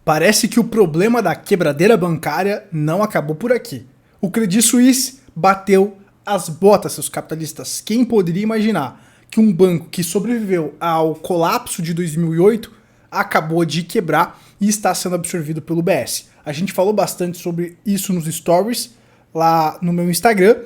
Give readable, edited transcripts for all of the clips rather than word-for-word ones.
Parece que o problema da quebradeira bancária não acabou por aqui. O Credit Suisse bateu as botas, seus capitalistas. Quem poderia imaginar que um banco que sobreviveu ao colapso de 2008 acabou de quebrar e está sendo absorvido pelo BS? A gente falou bastante sobre isso nos stories lá no meu Instagram.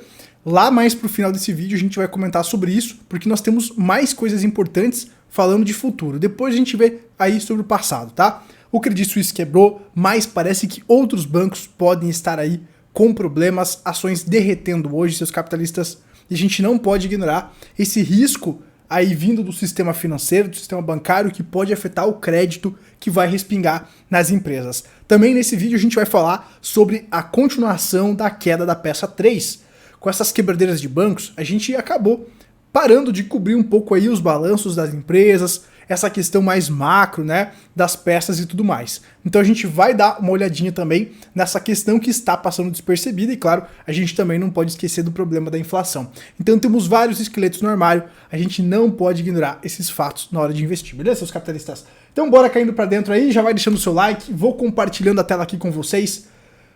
Lá mais pro final desse vídeo a gente vai comentar sobre isso, porque nós temos mais coisas importantes falando de futuro. Depois a gente vê aí sobre o passado, tá? O Credit Suisse quebrou, mas parece que outros bancos podem estar aí com problemas, ações derretendo hoje, seus capitalistas, e a gente não pode ignorar esse risco aí vindo do sistema financeiro, do sistema bancário, que pode afetar o crédito que vai respingar nas empresas. Também nesse vídeo a gente vai falar sobre a continuação da queda da peça 3. Com essas quebradeiras de bancos, a gente acabou parando de cobrir um pouco aí os balanços das empresas, essa questão mais macro, né, das peças e tudo mais. Então a gente vai dar uma olhadinha também nessa questão que está passando despercebida e, claro, a gente também não pode esquecer do problema da inflação. Então temos vários esqueletos no armário, a gente não pode ignorar esses fatos na hora de investir, beleza, seus capitalistas? Então bora caindo pra dentro aí, já vai deixando o seu like, vou compartilhando a tela aqui com vocês.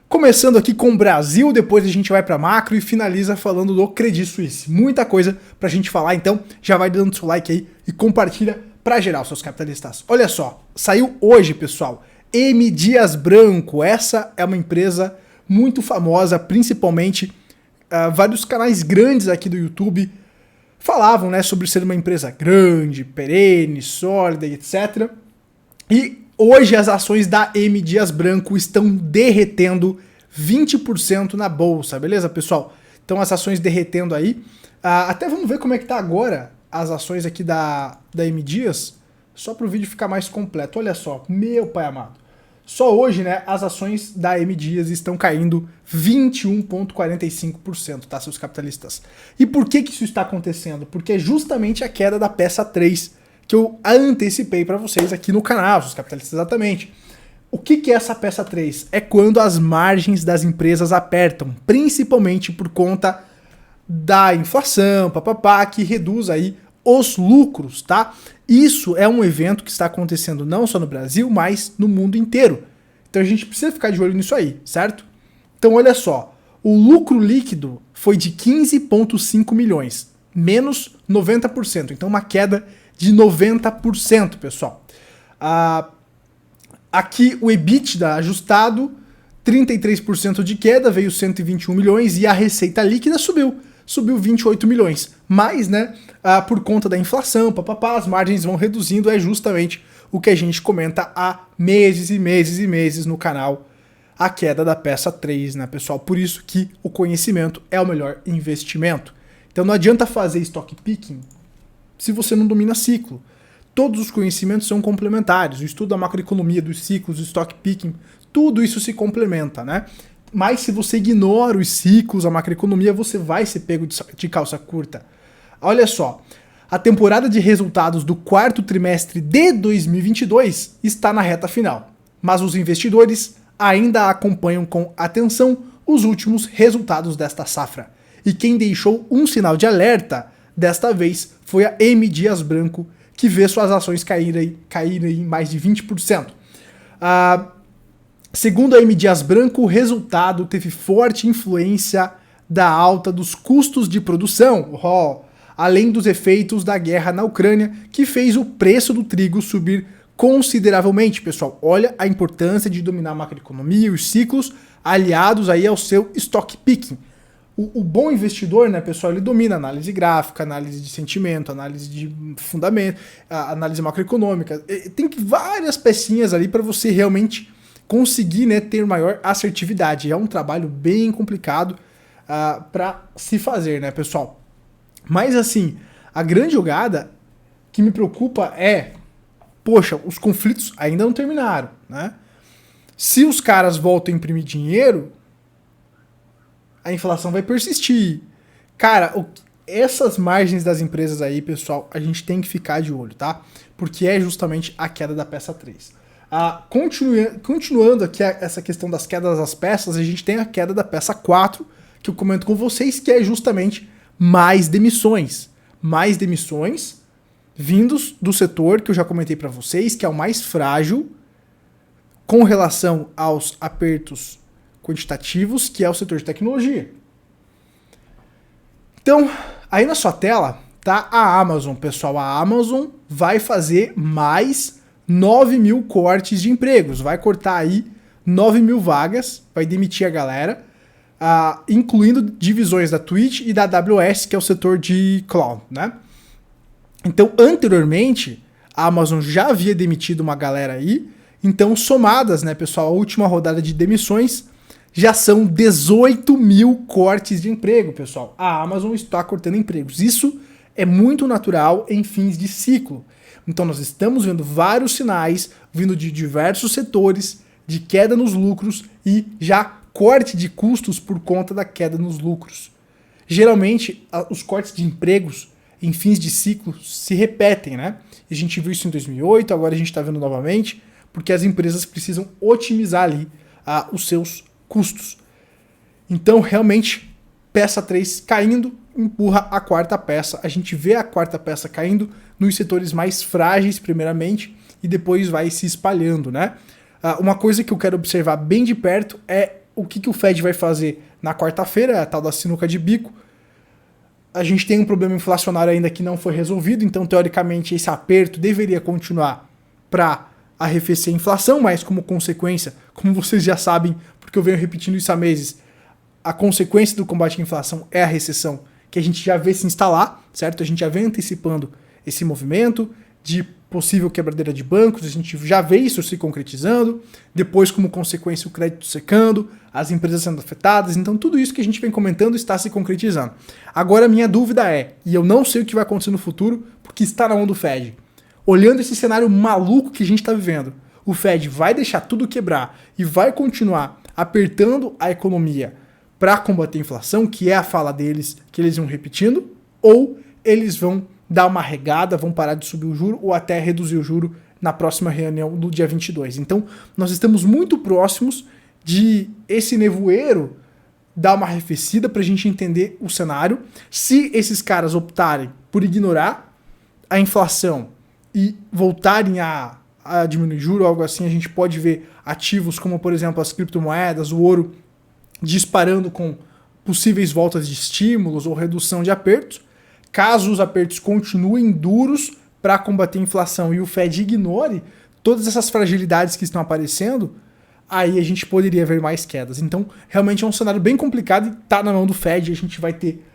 Começando aqui com o Brasil, depois a gente vai para macro e finaliza falando do Credit Suisse. Muita coisa pra gente falar, então já vai dando seu like aí e compartilha pra geral, seus capitalistas. Olha só, saiu hoje, pessoal, M. Dias Branco. Essa é uma empresa muito famosa, principalmente vários canais grandes aqui do YouTube falavam, né, sobre ser uma empresa grande, perene, sólida, etc. E hoje as ações da M. Dias Branco estão derretendo 20% na bolsa, beleza, pessoal? Então as ações derretendo aí. Até vamos ver como é que tá agora as ações aqui da M. Dias, só para o vídeo ficar mais completo. Olha só, meu pai amado. Só hoje, né, as ações da M. Dias estão caindo 21,45%, tá, seus capitalistas? E por que isso está acontecendo? Porque é justamente a queda da peça 3 que eu antecipei para vocês aqui no canal, seus capitalistas, exatamente. O que é essa peça 3? É quando as margens das empresas apertam, principalmente por conta da inflação, papapá, que reduz aí os lucros, tá? Isso é um evento que está acontecendo não só no Brasil, mas no mundo inteiro. Então a gente precisa ficar de olho nisso aí, certo? Então olha só, o lucro líquido foi de 15,5 milhões, menos 90%, então uma queda de 90%, pessoal. Aqui o EBITDA ajustado, 33% de queda, veio 121 milhões e a receita líquida subiu 28 milhões. Mas, né, por conta da inflação, papapá, as margens vão reduzindo, é justamente o que a gente comenta há meses e meses e meses no canal, a queda da peça 3, né, pessoal? Por isso que o conhecimento é o melhor investimento. Então não adianta fazer stock picking se você não domina ciclo. Todos os conhecimentos são complementares, o estudo da macroeconomia, dos ciclos, o stock picking, tudo isso se complementa, né? Mas se você ignora os ciclos, a macroeconomia, você vai ser pego de calça curta. Olha só, a temporada de resultados do quarto trimestre de 2022 está na reta final, mas os investidores ainda acompanham com atenção os últimos resultados desta safra. E quem deixou um sinal de alerta desta vez foi a M. Dias Branco, que vê suas ações caírem em mais de 20%. Segundo a M. Dias Branco, o resultado teve forte influência da alta dos custos de produção, além dos efeitos da guerra na Ucrânia, que fez o preço do trigo subir consideravelmente. Pessoal, olha a importância de dominar a macroeconomia e os ciclos aliados aí ao seu stock picking. O bom investidor, né, pessoal, ele domina análise gráfica, análise de sentimento, análise de fundamento, análise macroeconômica. Tem várias pecinhas ali para você realmente conseguir, né, ter maior assertividade. É um trabalho bem complicado para se fazer, né, pessoal? Mas assim, a grande jogada que me preocupa é, poxa, os conflitos ainda não terminaram, né? Se os caras voltam a imprimir dinheiro, a inflação vai persistir. Cara, essas margens das empresas aí, pessoal, a gente tem que ficar de olho, tá? Porque é justamente a queda da peça 3. Continuando aqui essa questão das quedas das peças, a gente tem a queda da peça 4, que eu comento com vocês, que é justamente mais demissões. Mais demissões vindos do setor que eu já comentei para vocês, que é o mais frágil, com relação aos apertos quantitativos, que é o setor de tecnologia. Então, aí na sua tela tá a Amazon, pessoal. A Amazon vai fazer mais 9 mil cortes de empregos, vai cortar aí 9 mil vagas, vai demitir a galera, incluindo divisões da Twitch e da AWS, que é o setor de cloud, né? Então, anteriormente, a Amazon já havia demitido uma galera aí, então somadas, né, pessoal, a última rodada de demissões já são 18 mil cortes de emprego, pessoal. A Amazon está cortando empregos. Isso é muito natural em fins de ciclo. Então nós estamos vendo vários sinais vindo de diversos setores de queda nos lucros e já corte de custos por conta da queda nos lucros. Geralmente, os cortes de empregos em fins de ciclo se repetem, né? A gente viu isso em 2008, agora a gente está vendo novamente, porque as empresas precisam otimizar ali os seus custos. Então, realmente, peça 3 caindo, empurra a quarta peça. A gente vê a quarta peça caindo nos setores mais frágeis, primeiramente, e depois vai se espalhando, né? Uma coisa que eu quero observar bem de perto é o que o Fed vai fazer na quarta-feira, a tal da sinuca de bico. A gente tem um problema inflacionário ainda que não foi resolvido, então, teoricamente, esse aperto deveria continuar para arrefecer a inflação, mas como consequência, como vocês já sabem, porque eu venho repetindo isso há meses, a consequência do combate à inflação é a recessão, que a gente já vê se instalar, certo? A gente já vem antecipando esse movimento de possível quebradeira de bancos, a gente já vê isso se concretizando, depois como consequência o crédito secando, as empresas sendo afetadas, então tudo isso que a gente vem comentando está se concretizando. Agora a minha dúvida é, e eu não sei o que vai acontecer no futuro, porque está na mão do Fed. Olhando esse cenário maluco que a gente está vivendo, o Fed vai deixar tudo quebrar e vai continuar apertando a economia para combater a inflação, que é a fala deles, que eles vão repetindo, ou eles vão dar uma regada, vão parar de subir o juro ou até reduzir o juro na próxima reunião do dia 22. Então, nós estamos muito próximos de esse nevoeiro dar uma arrefecida para a gente entender o cenário. Se esses caras optarem por ignorar a inflação e voltarem a diminuir juro ou algo assim, a gente pode ver ativos como, por exemplo, as criptomoedas, o ouro disparando com possíveis voltas de estímulos ou redução de apertos. Caso os apertos continuem duros para combater a inflação e o Fed ignore todas essas fragilidades que estão aparecendo, aí a gente poderia ver mais quedas. Então, realmente é um cenário bem complicado e está na mão do Fed. A gente vai ter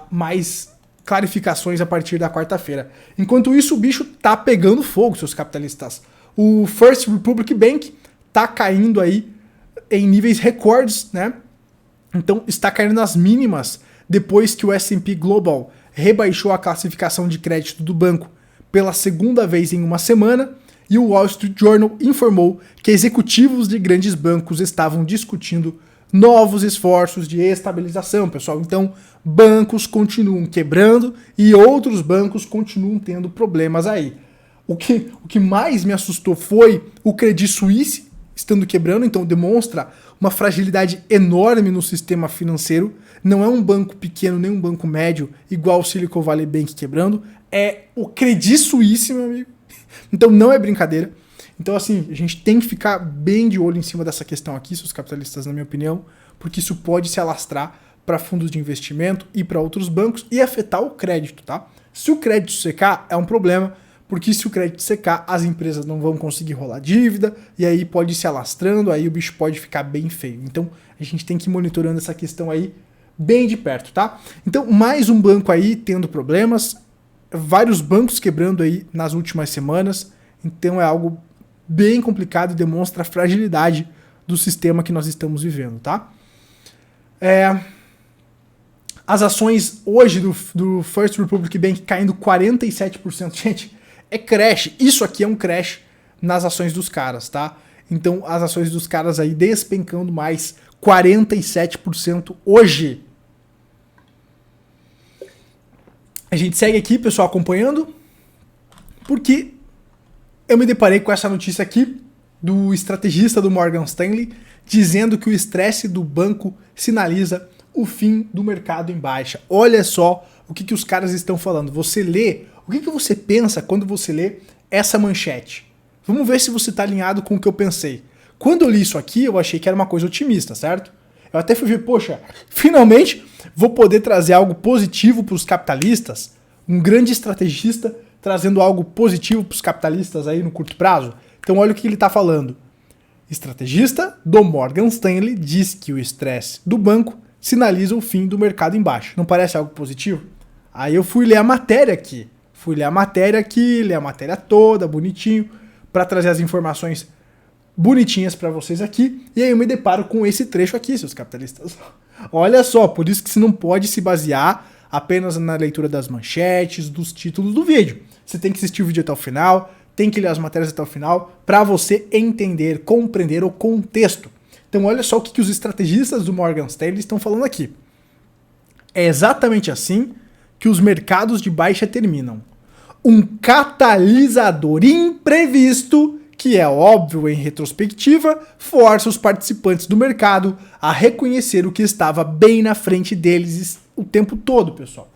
mais clarificações a partir da quarta-feira. Enquanto isso, o bicho tá pegando fogo, seus capitalistas. O First Republic Bank tá caindo aí em níveis recordes, né? Então, está caindo nas mínimas depois que o S&P Global rebaixou a classificação de crédito do banco pela segunda vez em uma semana, e o Wall Street Journal informou que executivos de grandes bancos estavam discutindo novos esforços de estabilização, pessoal. Então, bancos continuam quebrando e outros bancos continuam tendo problemas aí. O que mais me assustou foi o Credit Suisse estando quebrando, então demonstra uma fragilidade enorme no sistema financeiro. Não é um banco pequeno, nem um banco médio, igual o Silicon Valley Bank quebrando. É o Credit Suisse, meu amigo. Então não é brincadeira. Então, assim, a gente tem que ficar bem de olho em cima dessa questão aqui, seus capitalistas, na minha opinião, porque isso pode se alastrar para fundos de investimento e para outros bancos e afetar o crédito, tá? Se o crédito secar, é um problema, porque se o crédito secar, as empresas não vão conseguir rolar dívida, e aí pode ir se alastrando, aí o bicho pode ficar bem feio. Então, a gente tem que ir monitorando essa questão aí bem de perto, tá? Então, mais um banco aí tendo problemas, vários bancos quebrando aí nas últimas semanas, então é algo bem complicado e demonstra a fragilidade do sistema que nós estamos vivendo, tá? As ações hoje do First Republic Bank caindo 47%. Gente, é crash. Isso aqui é um crash nas ações dos caras, tá? Então, as ações dos caras aí despencando mais 47% hoje. A gente segue aqui, pessoal, acompanhando, porque eu me deparei com essa notícia aqui do estrategista do Morgan Stanley dizendo que o estresse do banco sinaliza o fim do mercado em baixa. Olha só o que os caras estão falando. Você lê, o que você pensa quando você lê essa manchete? Vamos ver se você está alinhado com o que eu pensei. Quando eu li isso aqui, eu achei que era uma coisa otimista, certo? Eu até fui ver, poxa, finalmente vou poder trazer algo positivo para os capitalistas, um grande estrategista trazendo algo positivo para os capitalistas aí no curto prazo. Então olha o que ele está falando. Estrategista do Morgan Stanley diz que o estresse do banco sinaliza o fim do mercado em baixa. Não parece algo positivo? Aí eu fui ler a matéria aqui. Ler a matéria toda, bonitinho, para trazer as informações bonitinhas para vocês aqui. E aí eu me deparo com esse trecho aqui, seus capitalistas. Olha só, por isso que você não pode se basear apenas na leitura das manchetes, dos títulos do vídeo. Você tem que assistir o vídeo até o final, tem que ler as matérias até o final para você entender, compreender o contexto. Então olha só o que os estrategistas do Morgan Stanley estão falando aqui. É exatamente assim que os mercados de baixa terminam. Um catalisador imprevisto, que é óbvio em retrospectiva, força os participantes do mercado a reconhecer o que estava bem na frente deles o tempo todo, pessoal.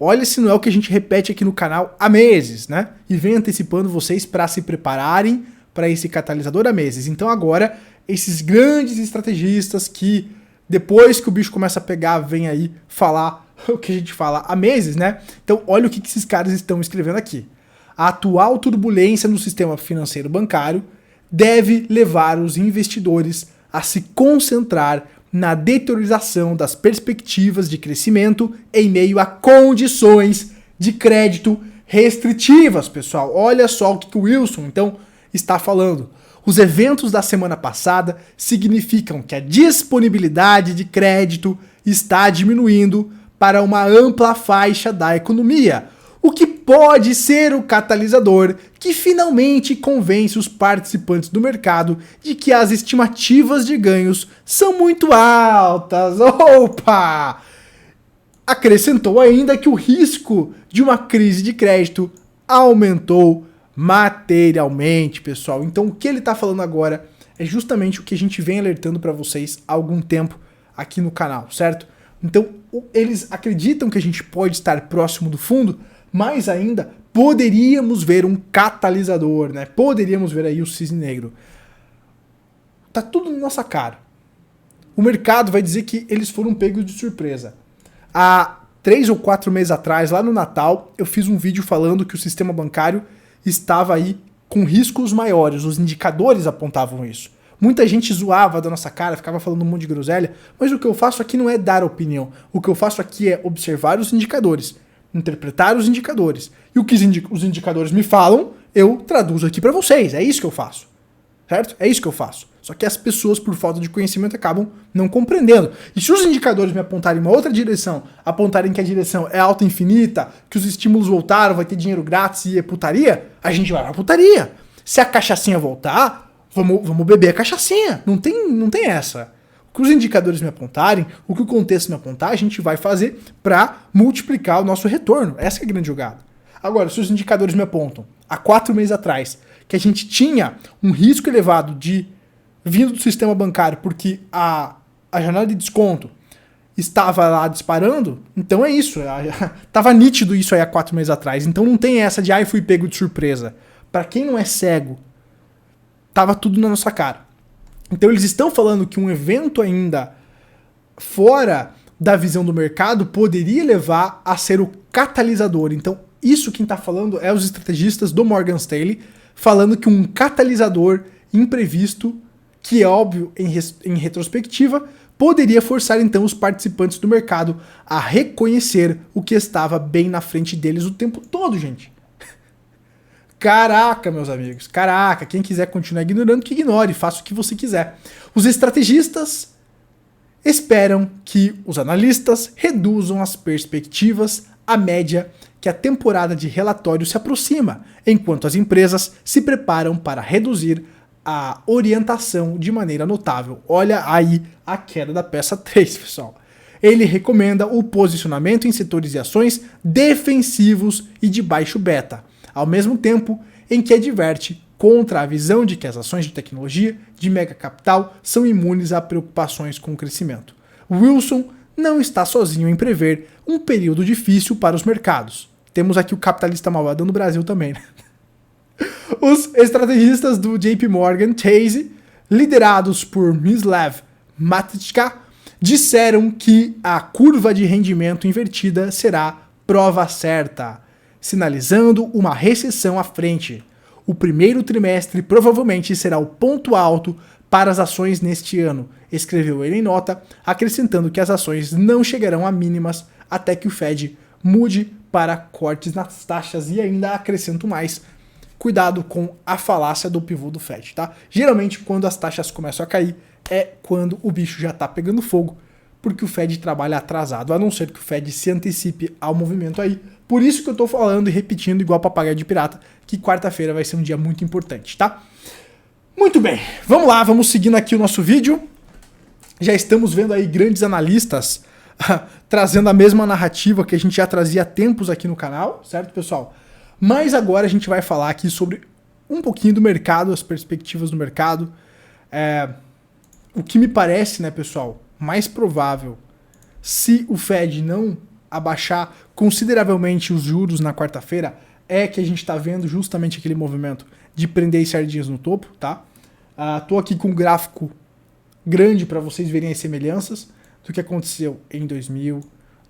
Olha se não é o que a gente repete aqui no canal há meses, né? E vem antecipando vocês para se prepararem para esse catalisador há meses. Então agora, esses grandes estrategistas que depois que o bicho começa a pegar, vem aí falar o que a gente fala há meses, né? Então olha o que esses caras estão escrevendo aqui. A atual turbulência no sistema financeiro bancário deve levar os investidores a se concentrar na deteriorização das perspectivas de crescimento em meio a condições de crédito restritivas, pessoal. Olha só o que o Wilson, então, está falando. Os eventos da semana passada significam que a disponibilidade de crédito está diminuindo para uma ampla faixa da economia, o que pode ser o catalisador que finalmente convence os participantes do mercado de que as estimativas de ganhos são muito altas. Opa! Acrescentou ainda que o risco de uma crise de crédito aumentou materialmente, pessoal. Então o que ele está falando agora é justamente o que a gente vem alertando para vocês há algum tempo aqui no canal, certo? Então eles acreditam que a gente pode estar próximo do fundo, mas ainda poderíamos ver um catalisador, né? Poderíamos ver aí o cisne negro. Tá tudo na nossa cara. O mercado vai dizer que eles foram pegos de surpresa. Há 3 ou 4 meses atrás, lá no Natal, eu fiz um vídeo falando que o sistema bancário estava aí com riscos maiores. Os indicadores apontavam isso. Muita gente zoava da nossa cara, ficava falando um monte de groselha, mas o que eu faço aqui não é dar opinião. O que eu faço aqui é observar os indicadores, interpretar os indicadores. E o que os indicadores me falam, eu traduzo aqui para vocês. É isso que eu faço. Certo? É isso que eu faço. Só que as pessoas, por falta de conhecimento, acabam não compreendendo. E se os indicadores me apontarem uma outra direção, apontarem que a direção é alta infinita, que os estímulos voltaram, vai ter dinheiro grátis e é putaria, a gente vai pra putaria. Se a cachaçinha voltar, vamos beber a cachaçinha. Não tem essa. O que os indicadores me apontarem, o que o contexto me apontar, a gente vai fazer para multiplicar o nosso retorno. Essa é a grande jogada. Agora, se os indicadores me apontam, há 4 meses atrás, que a gente tinha um risco elevado vindo do sistema bancário porque a janela de desconto estava lá disparando, então é isso. Tava nítido isso aí há 4 meses atrás. Então não tem essa de fui pego de surpresa. Para quem não é cego, tava tudo na nossa cara. Então eles estão falando que um evento ainda fora da visão do mercado poderia levar a ser o catalisador. Então isso quem está falando é os estrategistas do Morgan Stanley, falando que um catalisador imprevisto, que é óbvio em retrospectiva, poderia forçar então os participantes do mercado a reconhecer o que estava bem na frente deles o tempo todo, gente. Caraca, meus amigos, caraca, quem quiser continuar ignorando, que ignore, faça o que você quiser. Os estrategistas esperam que os analistas reduzam as perspectivas à média que a temporada de relatório se aproxima, enquanto as empresas se preparam para reduzir a orientação de maneira notável. Olha aí a queda da peça 3, pessoal. Ele recomenda o posicionamento em setores e ações defensivos e de baixo beta, ao mesmo tempo em que adverte contra a visão de que as ações de tecnologia de mega capital são imunes a preocupações com o crescimento. Wilson não está sozinho em prever um período difícil para os mercados. Temos aqui o capitalista malvado no Brasil também, né? Os estrategistas do JP Morgan Chase liderados por Mislav Matejka, disseram que a curva de rendimento invertida será prova certa, sinalizando uma recessão à frente. O primeiro trimestre provavelmente será o ponto alto para as ações neste ano, escreveu ele em nota, acrescentando que as ações não chegarão a mínimas até que o Fed mude para cortes nas taxas, e ainda acrescento mais, cuidado com a falácia do pivô do Fed, tá? Geralmente quando as taxas começam a cair é quando o bicho já tá pegando fogo, porque o Fed trabalha atrasado, a não ser que o Fed se antecipe ao movimento aí. Por isso que eu tô falando e repetindo igual papagaio de pirata, que quarta-feira vai ser um dia muito importante, tá? Muito bem, vamos lá, vamos seguindo aqui o nosso vídeo. Já estamos vendo aí grandes analistas trazendo a mesma narrativa que a gente já trazia há tempos aqui no canal, certo, pessoal? Mas agora a gente vai falar aqui sobre um pouquinho do mercado, as perspectivas do mercado. O que me parece, né, pessoal, mais provável, se o Fed não abaixar consideravelmente os juros na quarta-feira, é que a gente está vendo justamente aquele movimento de prender as sardinhas no topo, tá? Tô aqui com um gráfico grande para vocês verem as semelhanças do que aconteceu em 2000,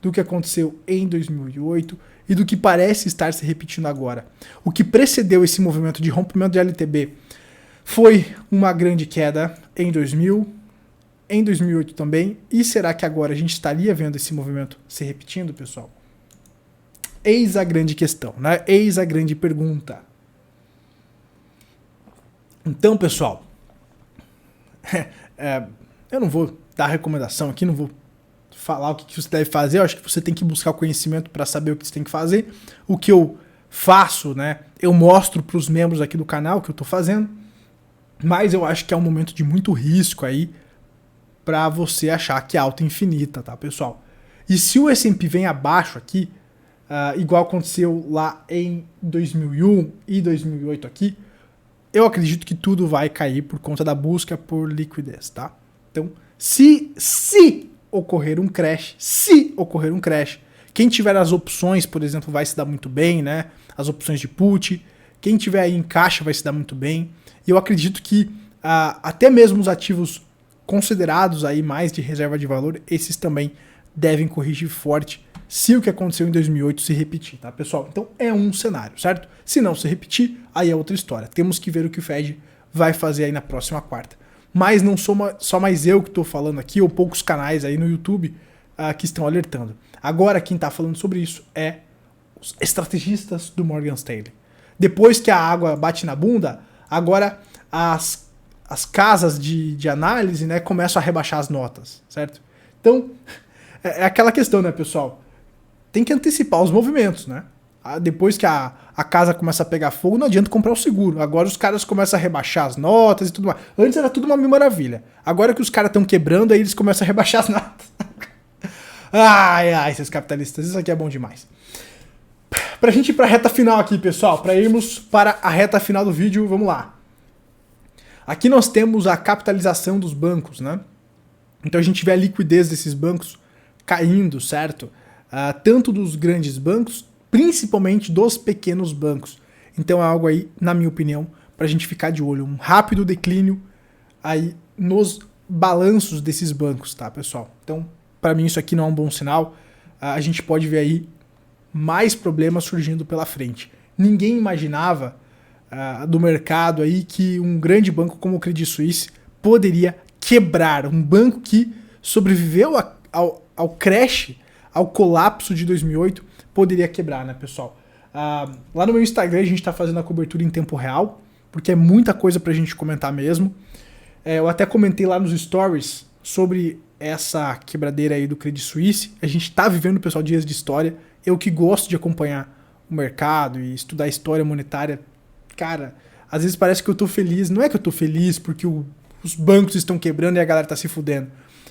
do que aconteceu em 2008 e do que parece estar se repetindo agora. O que precedeu esse movimento de rompimento de LTB foi uma grande queda em 2000, em 2008 também, e será que agora a gente estaria vendo esse movimento se repetindo, pessoal? Eis a grande questão, né? Eis a grande pergunta. Então, pessoal, eu não vou dar recomendação aqui, não vou falar o que você deve fazer, eu acho que você tem que buscar o conhecimento para saber o que você tem que fazer. O que eu faço, né, eu mostro para os membros aqui do canal o que eu estou fazendo, mas eu acho que é um momento de muito risco aí para você achar que é alta infinita, tá, pessoal? E se o S&P vem abaixo aqui, igual aconteceu lá em 2001 e 2008 aqui, eu acredito que tudo vai cair por conta da busca por liquidez, tá? Então, se ocorrer um crash, quem tiver as opções, por exemplo, vai se dar muito bem, né? As opções de put, quem tiver aí em caixa vai se dar muito bem. E eu acredito que até mesmo os ativos considerados aí mais de reserva de valor, esses também devem corrigir forte se o que aconteceu em 2008 se repetir, tá, pessoal? Então é um cenário, certo? Se não se repetir, aí é outra história. Temos que ver o que o Fed vai fazer aí na próxima quarta. Mas não sou só mais eu que estou falando aqui, ou poucos canais aí no YouTube que estão alertando. Agora quem está falando sobre isso é os estrategistas do Morgan Stanley. Depois que a água bate na bunda, agora as casas de análise, né, começam a rebaixar as notas, certo? Então, é aquela questão, né, pessoal? Tem que antecipar os movimentos, né? Depois que a casa começa a pegar fogo, não adianta comprar o seguro. Agora os caras começam a rebaixar as notas e tudo mais. Antes era tudo uma mil maravilha. Agora que os caras estão quebrando, aí eles começam a rebaixar as notas. Ai, esses capitalistas, isso aqui é bom demais. Pra gente ir pra reta final aqui, pessoal, pra irmos para a reta final do vídeo, vamos lá. Aqui nós temos a capitalização dos bancos, né? Então a gente vê a liquidez desses bancos caindo, certo? Tanto dos grandes bancos, principalmente dos pequenos bancos. Então é algo aí, na minha opinião, para a gente ficar de olho. Um rápido declínio aí nos balanços desses bancos, tá, pessoal? Então, para mim isso aqui não é um bom sinal. A gente pode ver aí mais problemas surgindo pela frente. Ninguém imaginava do mercado aí que um grande banco como o Credit Suisse poderia quebrar. Um banco que sobreviveu ao crash, ao colapso de 2008, poderia quebrar, né, pessoal? Lá no meu Instagram a gente está fazendo a cobertura em tempo real, porque é muita coisa pra gente comentar mesmo. Eu até comentei lá nos stories sobre essa quebradeira aí do Credit Suisse. A gente tá vivendo, pessoal, dias de história. Eu que gosto de acompanhar o mercado e estudar história monetária, cara, às vezes parece que eu tô feliz. Não é que eu tô feliz porque os bancos estão quebrando e a galera tá se fudendo.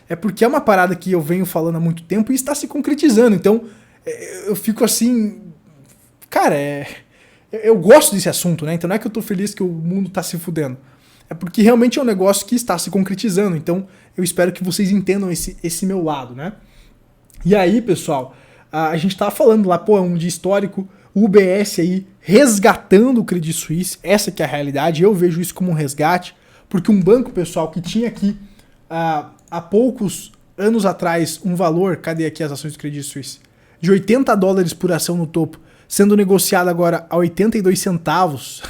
É porque é uma parada que eu venho falando há muito tempo e está se concretizando. Então, eu fico assim... Cara, eu gosto desse assunto, né? Então não é que eu tô feliz que o mundo tá se fudendo. É porque realmente é um negócio que está se concretizando. Então, eu espero que vocês entendam esse meu lado, né? E aí, pessoal, a gente tava falando lá, um dia histórico, o UBS aí resgatando o Credit Suisse. Essa que é a realidade. Eu vejo isso como um resgate. Porque um banco, pessoal, que tinha aqui há poucos anos atrás um valor, cadê aqui as ações do Credit Suisse? De $80 por ação no topo, sendo negociado agora a 82 centavos.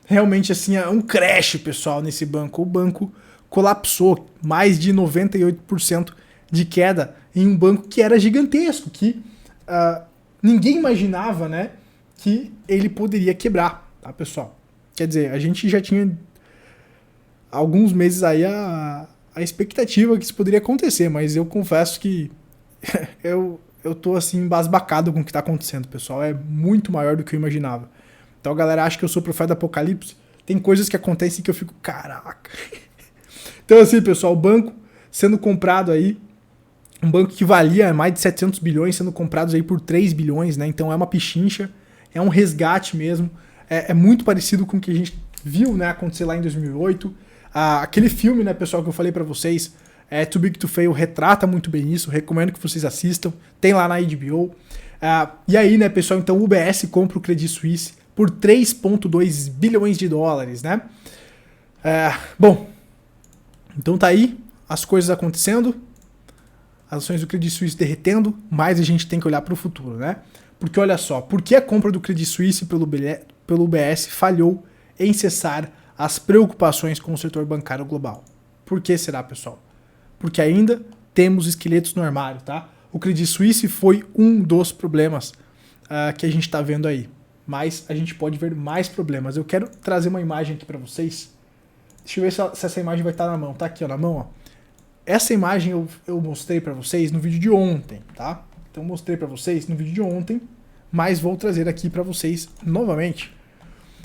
Realmente, assim, é um crash, pessoal, nesse banco. O banco colapsou, mais de 98% de queda em um banco que era gigantesco, que ninguém imaginava, né, que ele poderia quebrar, tá, pessoal? Quer dizer, a gente já tinha alguns meses aí a expectativa que isso poderia acontecer, mas eu confesso que eu tô assim embasbacado com o que tá acontecendo, pessoal. É muito maior do que eu imaginava. Então a galera acha que eu sou profeta do apocalipse. Tem coisas que acontecem que eu fico, caraca. Então assim, pessoal, o banco sendo comprado aí, um banco que valia mais de 700 bilhões sendo comprados aí por 3 bilhões, né? Então é uma pichincha, é um resgate mesmo. É muito parecido com o que a gente viu, né, acontecer lá em 2008. Aquele filme, né, pessoal, que eu falei pra vocês, Too Big to Fail, retrata muito bem isso. Recomendo que vocês assistam. Tem lá na HBO. E aí, né, pessoal, então o UBS compra o Credit Suisse por 3,2 bilhões de dólares, né? Bom, então tá aí as coisas acontecendo, as ações do Credit Suisse derretendo, mas a gente tem que olhar para o futuro, né? Porque olha só, por que a compra do Credit Suisse pelo UBS falhou em cessar as preocupações com o setor bancário global? Por que será, pessoal? Porque ainda temos esqueletos no armário, tá? O Credit Suisse foi um dos problemas que a gente está vendo aí. Mas a gente pode ver mais problemas. Eu quero trazer uma imagem aqui para vocês. Deixa eu ver se essa imagem vai estar na mão. Tá aqui, ó, na mão, ó. Essa imagem eu mostrei para vocês no vídeo de ontem, tá? Então eu mostrei para vocês no vídeo de ontem, mas vou trazer aqui para vocês novamente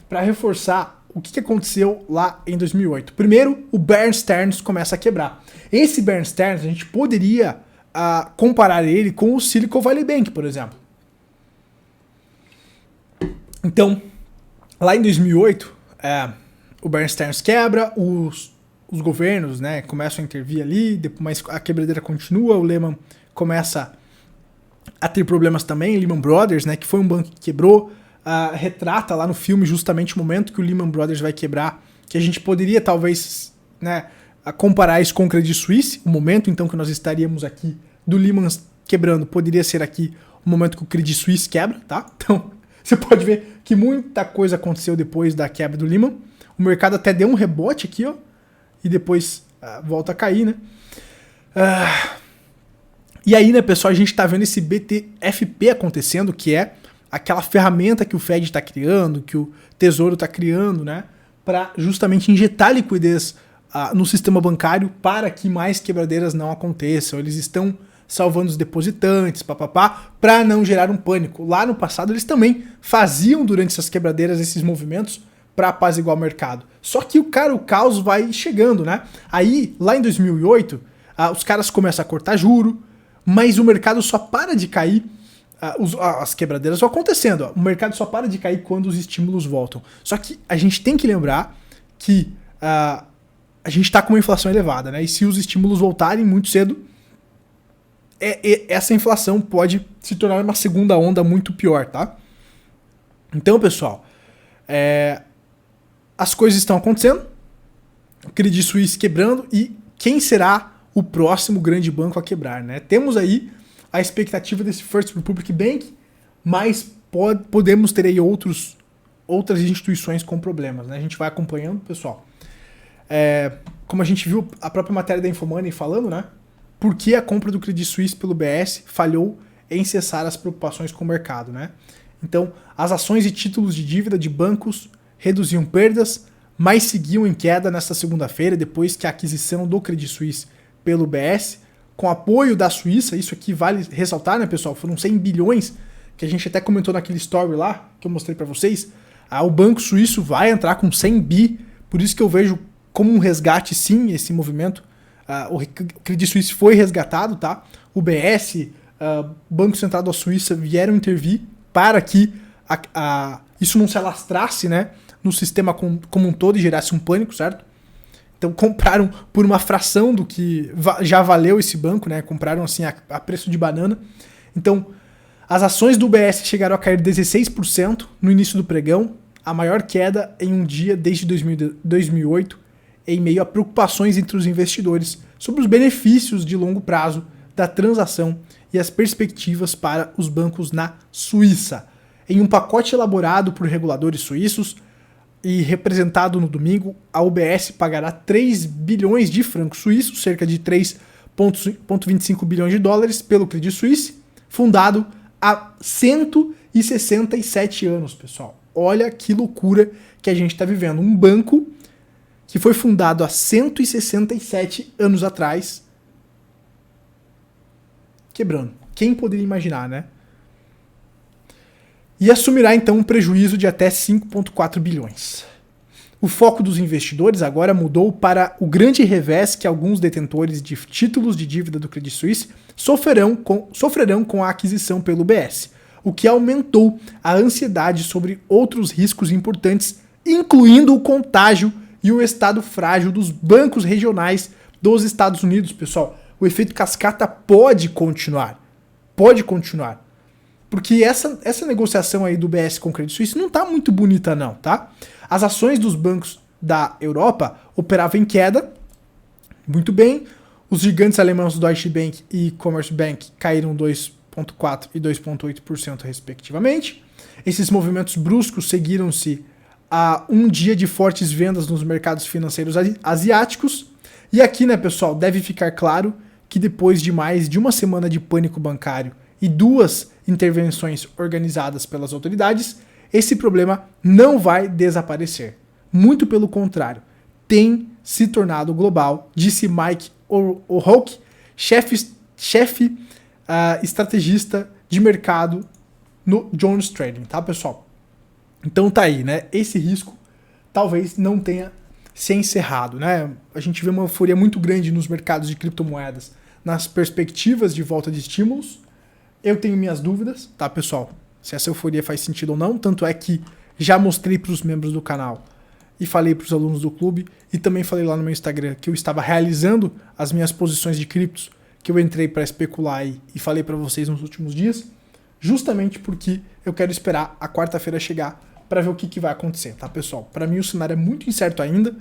para reforçar o que aconteceu lá em 2008. Primeiro, o Bear Stearns começa a quebrar. Esse Bear Stearns, a gente poderia comparar ele com o Silicon Valley Bank, por exemplo. Então, lá em 2008, o Bear Stearns quebra, os governos, né, começam a intervir ali, mas a quebradeira continua, o Lehman começa a ter problemas também, Lehman Brothers, né, que foi um banco que quebrou, retrata lá no filme justamente o momento que o Lehman Brothers vai quebrar, que a gente poderia talvez, né, comparar isso com o Credit Suisse, o momento então que nós estaríamos aqui do Lehman quebrando, poderia ser aqui o momento que o Credit Suisse quebra, tá? Então, você pode ver que muita coisa aconteceu depois da quebra do Lehman, o mercado até deu um rebote aqui, ó, e depois volta a cair, né? E aí, né, pessoal, a gente tá vendo esse BTFP acontecendo, que é aquela ferramenta que o Fed está criando, que o Tesouro está criando, né, para justamente injetar liquidez no sistema bancário para que mais quebradeiras não aconteçam. Eles estão salvando os depositantes, para não gerar um pânico. Lá no passado eles também faziam durante essas quebradeiras esses movimentos para apaziguar o mercado. Só que o caos vai chegando, né? Aí, lá em 2008, os caras começam a cortar juro, mas o mercado só para de cair, as quebradeiras vão acontecendo, ó. O mercado só para de cair quando os estímulos voltam. Só que a gente tem que lembrar que a gente está com uma inflação elevada, né? E se os estímulos voltarem muito cedo, essa inflação pode se tornar uma segunda onda muito pior, tá? Então, pessoal, as coisas estão acontecendo, o Credit Suisse quebrando, e quem será o próximo grande banco a quebrar, né? Temos aí a expectativa desse First Republic Bank, mas podemos ter aí outras instituições com problemas, né? A gente vai acompanhando, pessoal. Como a gente viu a própria matéria da Infomoney falando, né? Por que a compra do Credit Suisse pelo BS falhou em cessar as preocupações com o mercado, né? Então, as ações e títulos de dívida de bancos reduziam perdas, mas seguiam em queda nesta segunda-feira, depois que a aquisição do Credit Suisse pelo BS, com apoio da Suíça. Isso aqui vale ressaltar, né, pessoal? Foram 100 bilhões, que a gente até comentou naquele story lá, que eu mostrei para vocês. O Banco Suíço vai entrar com 100 bi, por isso que eu vejo como um resgate, sim, esse movimento. O Credit Suisse foi resgatado, tá? O BS, Banco Central da Suíça, vieram intervir para que isso não se alastrasse, né, no sistema como um todo e gerasse um pânico, certo? Então compraram por uma fração do que já valeu esse banco, né? Compraram assim a preço de banana. Então as ações do UBS chegaram a cair 16% no início do pregão, a maior queda em um dia desde 2008, em meio a preocupações entre os investidores sobre os benefícios de longo prazo da transação e as perspectivas para os bancos na Suíça. Em um pacote elaborado por reguladores suíços e representado no domingo, a UBS pagará 3 bilhões de francos suíços, cerca de 3,25 bilhões de dólares, pelo Credit Suisse, fundado há 167 anos, pessoal. Olha que loucura que a gente está vivendo. Um banco que foi fundado há 167 anos atrás, quebrando. Quem poderia imaginar, né? E assumirá então um prejuízo de até 5,4 bilhões. O foco dos investidores agora mudou para o grande revés que alguns detentores de títulos de dívida do Credit Suisse sofrerão com a aquisição pelo UBS, o que aumentou a ansiedade sobre outros riscos importantes, incluindo o contágio e o estado frágil dos bancos regionais dos Estados Unidos, pessoal. O efeito cascata pode continuar. Pode continuar. Porque essa negociação aí do UBS com o Credit Suisse não tá muito bonita não, tá? As ações dos bancos da Europa operavam em queda, muito bem. Os gigantes alemães Deutsche Bank e Commerzbank caíram 2,4% e 2,8% respectivamente. Esses movimentos bruscos seguiram-se a um dia de fortes vendas nos mercados financeiros asiáticos. E aqui, né, pessoal, deve ficar claro que depois de mais de uma semana de pânico bancário e 2 intervenções organizadas pelas autoridades, esse problema não vai desaparecer. Muito pelo contrário, tem se tornado global, disse Mike O'Rourke, chefe estrategista de mercado no Jones Trading, tá, pessoal? Então tá aí, né? Esse risco talvez não tenha se encerrado, né? A gente vê uma euforia muito grande nos mercados de criptomoedas, nas perspectivas de volta de estímulos. Eu tenho minhas dúvidas, tá, pessoal? Se essa euforia faz sentido ou não. Tanto é que já mostrei para os membros do canal e falei para os alunos do clube e também falei lá no meu Instagram que eu estava realizando as minhas posições de criptos que eu entrei para especular e falei para vocês nos últimos dias, justamente porque eu quero esperar a quarta-feira chegar para ver o que vai acontecer, tá, pessoal? Para mim o cenário é muito incerto ainda,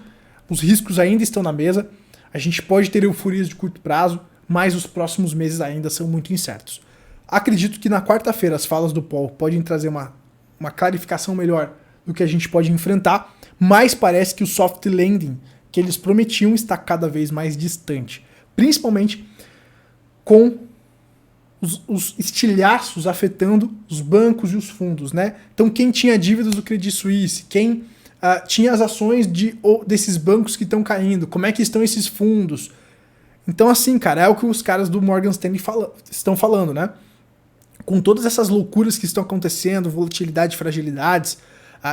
os riscos ainda estão na mesa, a gente pode ter euforias de curto prazo, mas os próximos meses ainda são muito incertos. Acredito que na quarta-feira as falas do Paul podem trazer uma clarificação melhor do que a gente pode enfrentar, mas parece que o soft landing que eles prometiam está cada vez mais distante, principalmente com os estilhaços afetando os bancos e os fundos, né? Então quem tinha dívidas do Credit Suisse, quem tinha as ações desses bancos que estão caindo, como é que estão esses fundos? Então assim, cara, é o que os caras do Morgan Stanley estão falando, né? Com todas essas loucuras que estão acontecendo, volatilidade, fragilidades,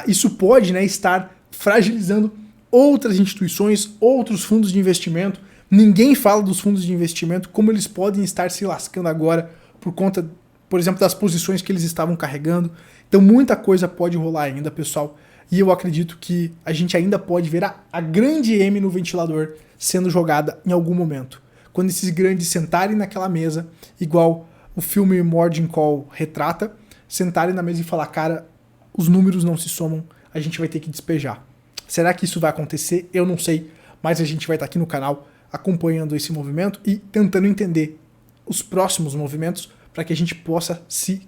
isso pode, né, estar fragilizando outras instituições, outros fundos de investimento. Ninguém fala dos fundos de investimento, como eles podem estar se lascando agora por conta, por exemplo, das posições que eles estavam carregando. Então muita coisa pode rolar ainda, pessoal. E eu acredito que a gente ainda pode ver a grande M no ventilador sendo jogada em algum momento. Quando esses grandes sentarem naquela mesa, igual o filme Margin Call retrata, sentarem na mesa e falar, cara, os números não se somam, a gente vai ter que despejar. Será que isso vai acontecer? Eu não sei, mas a gente vai estar aqui no canal acompanhando esse movimento e tentando entender os próximos movimentos para que a gente possa se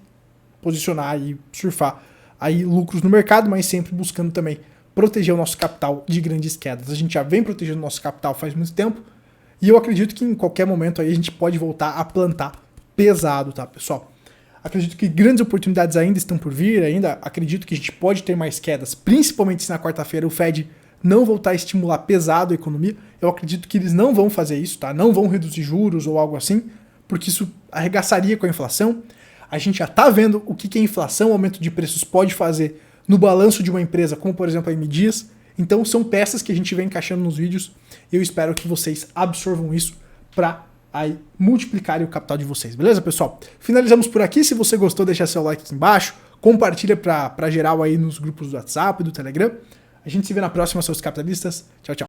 posicionar e surfar aí lucros no mercado, mas sempre buscando também proteger o nosso capital de grandes quedas. A gente já vem protegendo o nosso capital faz muito tempo e eu acredito que em qualquer momento aí a gente pode voltar a plantar pesado, tá, pessoal? Acredito que grandes oportunidades ainda estão por vir, ainda acredito que a gente pode ter mais quedas, principalmente se na quarta-feira o Fed não voltar a estimular pesado a economia. Eu acredito que eles não vão fazer isso, tá? Não vão reduzir juros ou algo assim, porque isso arregaçaria com a inflação. A gente já tá vendo o que a inflação, o aumento de preços pode fazer no balanço de uma empresa, como por exemplo a M Dias. Então são peças que a gente vem encaixando nos vídeos e eu espero que vocês absorvam isso para aí multiplicarem o capital de vocês, beleza, pessoal? Finalizamos por aqui. Se você gostou, deixa seu like aqui embaixo, compartilha para geral aí nos grupos do WhatsApp e do Telegram. A gente se vê na próxima, seus capitalistas. Tchau, tchau.